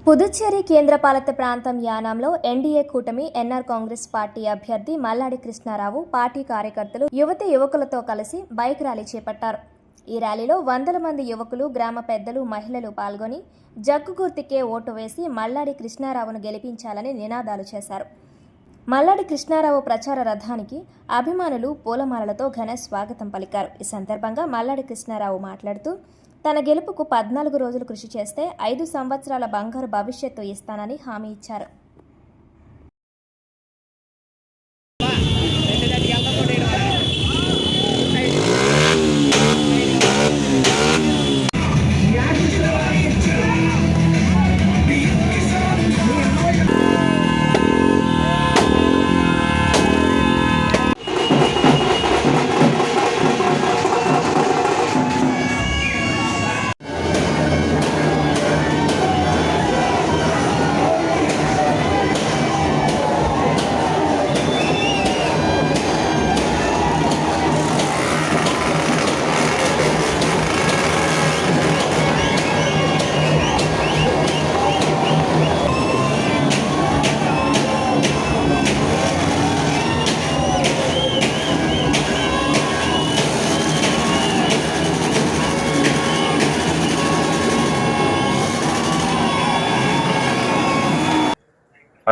పుదుచ్చేరి కేంద్రపాలిత ప్రాంతం యానాంలో ఎన్డీఏ కూటమి ఎన్ఆర్ కాంగ్రెస్ పార్టీ అభ్యర్థి మల్లాడి కృష్ణారావు పార్టీ కార్యకర్తలు యువకులతో కలిసి బైక్ ర్యాలీ చేపట్టారు. ఈ ర్యాలీలో వందల మంది యువకులు, గ్రామ పెద్దలు, మహిళలు పాల్గొని జగ్గు గుర్తుకే ఓటు వేసి మల్లాడి కృష్ణారావును గెలిపించాలని నినాదాలు చేశారు. మల్లాడి కృష్ణారావు ప్రచార రథానికి అభిమానులు పూలమాలలతో ఘన స్వాగతం పలికారు. ఈ సందర్భంగా మల్లాడి కృష్ణారావు మాట్లాడుతూ తన గెలుపుకు 14 రోజులు కృషి చేస్తే 5 సంవత్సరాల బంగారు భవిష్యత్తు ఇస్తానని హామీ ఇచ్చారు.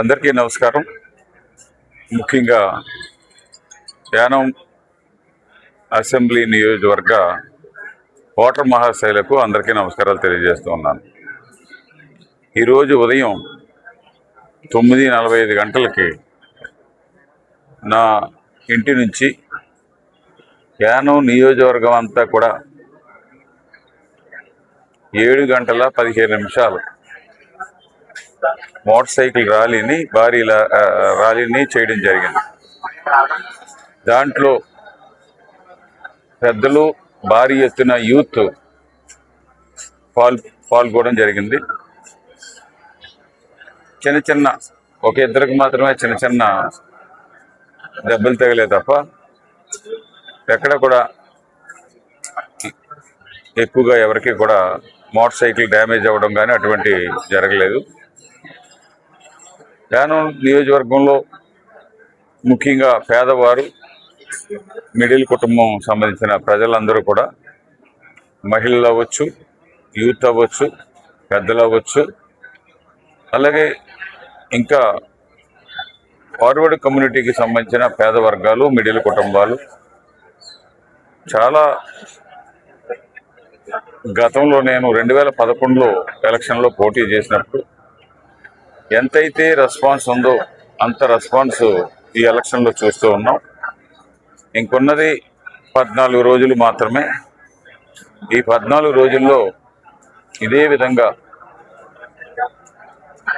అందరికీ నమస్కారం. ముఖ్యంగా యానం అసెంబ్లీ నియోజకవర్గ ఓటర్ మహాశైలకు అందరికీ నమస్కారాలు తెలియజేస్తూ ఉన్నాను. ఈరోజు ఉదయం 9:45 గంటలకి నా ఇంటి నుంచి యానం నియోజకవర్గం అంతా కూడా 7:15 మోటార్ సైకిల్ భారీ ర్యాలీని చేయడం జరిగింది. దాంట్లో పెద్దలు, భారీ ఎత్తున యూత్ పాల్గొనడం జరిగింది. చిన్న ఒక ఇద్దరికి మాత్రమే చిన్న దెబ్బలు తగిలే తప్ప ఎక్కడ కూడా ఎక్కువగా ఎవరికి కూడా మోటార్ సైకిల్ డ్యామేజ్ అవ్వడం కానీ అటువంటి జరగలేదు. యానం నియోజకవర్గంలో ముఖ్యంగా పేదవారు, మిడిల్ కుటుంబం సంబంధించిన ప్రజలందరూ కూడా, మహిళలు అవ్వచ్చు, యూత్ అవ్వచ్చు, పెద్దలు అవ్వచ్చు, అలాగే ఇంకా ఫార్వర్డ్ కమ్యూనిటీకి సంబంధించిన పేద వర్గాలు, మిడిల్ కుటుంబాలు చాలా గతంలో నేను 2011లో ఎలక్షన్లో పోటీ చేసినప్పుడు ఎంతైతే రెస్పాన్స్ ఉందో అంత రెస్పాన్స్ ఈ ఎలక్షన్లో చూస్తూ ఉన్నాం. ఇంకొన్నది 14 రోజులు మాత్రమే. ఈ 14 రోజుల్లో ఇదే విధంగా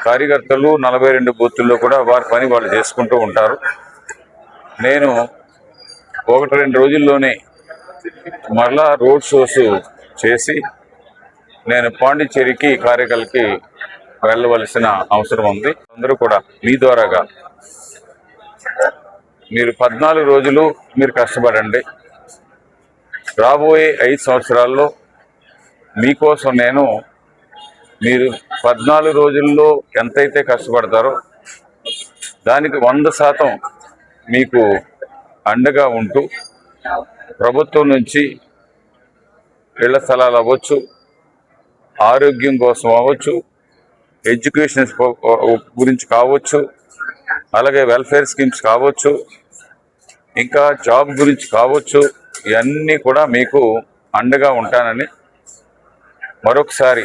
కార్యకర్తలు 42 బూతుల్లో కూడా వారి పని వాళ్ళు చేసుకుంటూ ఉంటారు. నేను 1-2 రోజుల్లోనే మరలా రోడ్ షోస్ చేసి నేను పాండిచ్చేరికి కార్యకర్తలకి వెళ్ళవలసిన అవసరం ఉంది. అందరూ కూడా మీ ద్వారాగా మీరు 14 రోజులు మీరు కష్టపడండి. రాబోయే 5 సంవత్సరాల్లో మీకోసం నేను మీరు 14 రోజుల్లో ఎంతైతే కష్టపడతారో దానికి 100% మీకు అండగా ఉంటూ ప్రభుత్వం నుంచి ఇళ్ల స్థలాలు అవ్వచ్చు, ఆరోగ్యం కోసం అవ్వచ్చు, ఎడ్యుకేషన్ గురించి కావచ్చు, అలాగే వెల్ఫేర్ స్కీమ్స్ కావచ్చు, ఇంకా జాబ్ గురించి కావచ్చు, ఇవన్నీ కూడా మీకు అండగా ఉంటానని మరొకసారి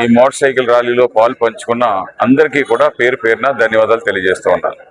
ఈ మోటార్ సైకిల్ ర్యాలీలో పాలు పంచుకున్న అందరికీ కూడా పేరు పేరున ధన్యవాదాలు తెలియజేస్తూ ఉన్నాను.